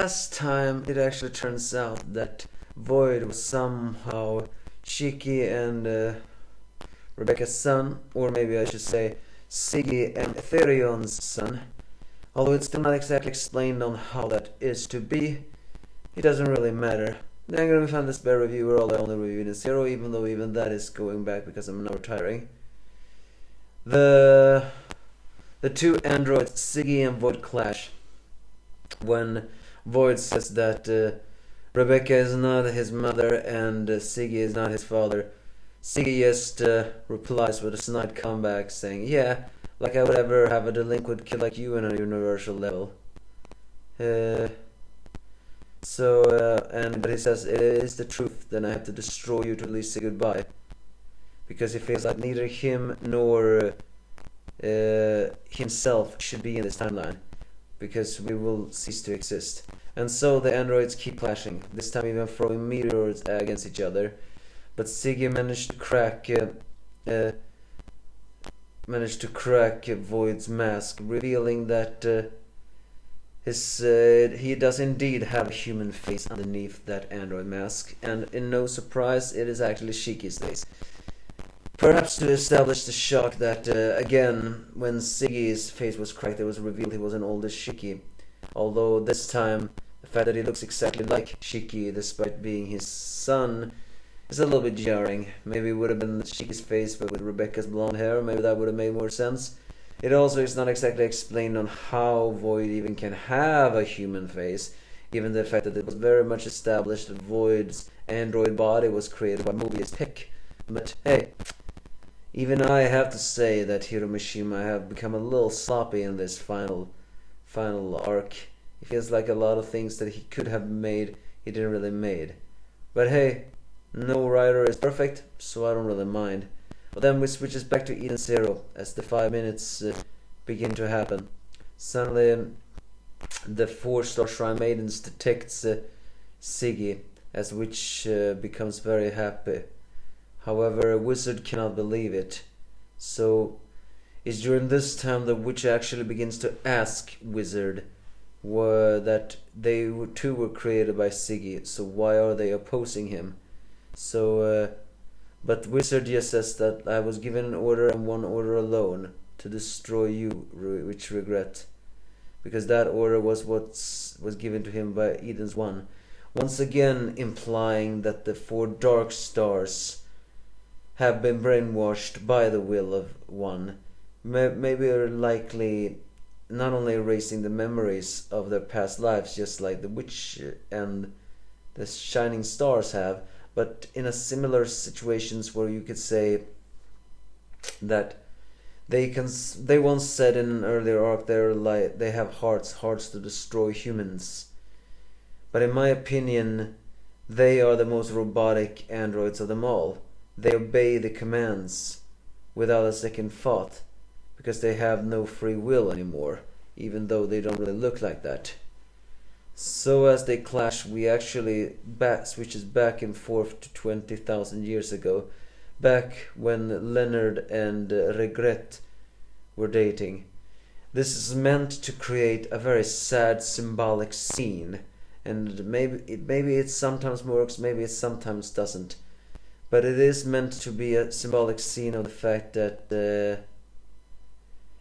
last time it actually turns out that Void was somehow Shiki and Rebecca's son, or maybe I should say Ziggy and Etherion's son. Although it's still not exactly explained on how that is to be, it doesn't really matter. Then I'm gonna find this bear reviewer, all I only reviewed in Zero, even though even that is going back because I'm now retiring. The two androids, Ziggy and Void, clash when Void says that Rebecca is not his mother and Ziggy is not his father. Ziggy just replies with a snide comeback saying, yeah, like I would ever have a delinquent kid like you on a universal level. But he says, it is the truth, then I have to destroy you to at least say goodbye. Because he feels like neither him nor himself should be in this timeline. Because we will cease to exist. And so the androids keep clashing, this time even throwing meteors against each other. But Ziggy managed to crack Void's mask, revealing that he does indeed have a human face underneath that android mask, and in no surprise, it is actually Shiki's face. Perhaps to establish the shock that, again, when Ziggy's face was cracked, it was revealed he was an older Shiki. Although this time, the fact that he looks exactly like Shiki, despite being his son, is a little bit jarring. Maybe it would have been Shiki's face, but with Rebecca's blonde hair, maybe that would have made more sense. It also is not exactly explained on how Void even can have a human face, given the fact that it was very much established that Void's android body was created by Mobius Pick. But hey, even I have to say that Hiro Mishima have become a little sloppy in this final arc. It feels like a lot of things that he could have made, he didn't really made. But hey, no writer is perfect, so I don't really mind. But then we switches back to Eden Zero as the 5 minutes begin to happen. Suddenly, the 4-star Shrine Maidens detects Ziggy, as which becomes very happy. However, a wizard cannot believe it. So, it's during this time the witch actually begins to ask Wizard that they too were created by Ziggy, so why are they opposing him? So, but Wizard just says that I was given an order and one order alone, to destroy you, which regret. Because that order was what was given to him by Eden's One. Once again implying that the 4 dark stars have been brainwashed by the will of One. Maybe are likely not only erasing the memories of their past lives, just like the witch and the shining stars have, but in a similar situations where you could say that they once said in an earlier arc they have hearts to destroy humans. But in my opinion, they are the most robotic androids of them all. They obey the commands without a second thought, because they have no free will anymore, even though they don't really look like that. So as they clash, we actually switches back and forth to 20,000 years ago, back when Leonard and Regret were dating. This is meant to create a very sad symbolic scene, and maybe it sometimes works, maybe it sometimes doesn't. But it is meant to be a symbolic scene of the fact that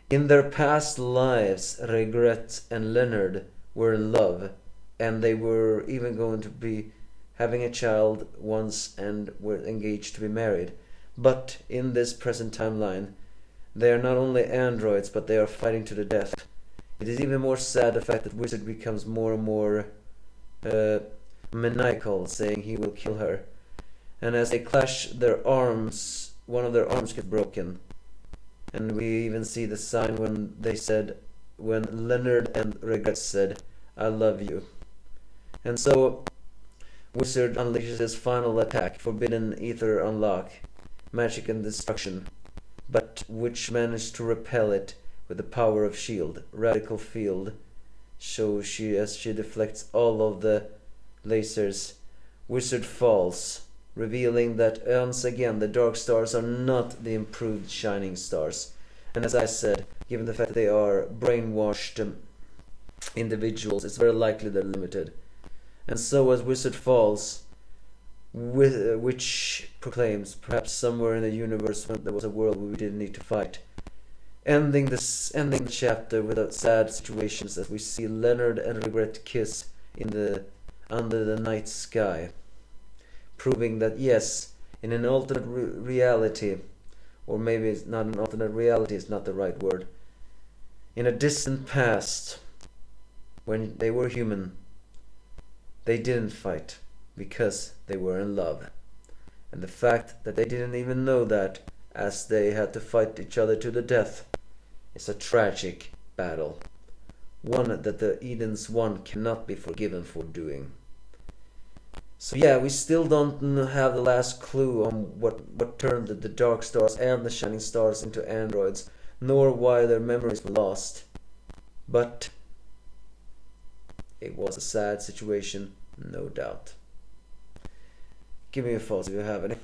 in their past lives, Regret and Leonard were in love, and they were even going to be having a child once and were engaged to be married. But in this present timeline, they are not only androids, but they are fighting to the death. It is even more sad the fact that Wizard becomes more and more maniacal, saying he will kill her. And as they clash, their arms, one of their arms gets broken. And we even see the sign when Leonard and Regret said, I love you. And so Wizard unleashes his final attack, Forbidden Ether Unlock, Magic and Destruction, but which managed to repel it with the power of Shield, Radical Field. So as she deflects all of the lasers, Wizard falls, revealing that once again the dark stars are not the improved shining stars. And as I said, given the fact that they are brainwashed individuals, it's very likely they're limited. And so as Wizard Falls, which proclaims, perhaps somewhere in the universe when there was a world where we didn't need to fight. Ending the chapter with sad situations as we see Leonard and Regret kiss under the night sky, proving that yes, in an alternate reality, or maybe it's not an alternate reality, is not the right word. In a distant past, when they were human, they didn't fight because they were in love. And the fact that they didn't even know that, as they had to fight each other to the death, is a tragic battle. One that the Eden's One cannot be forgiven for doing. So yeah, we still don't have the last clue on what turned the Dark Stars and the Shining Stars into androids, nor why their memories were lost. But it was a sad situation, no doubt. Give me your thoughts if you have any.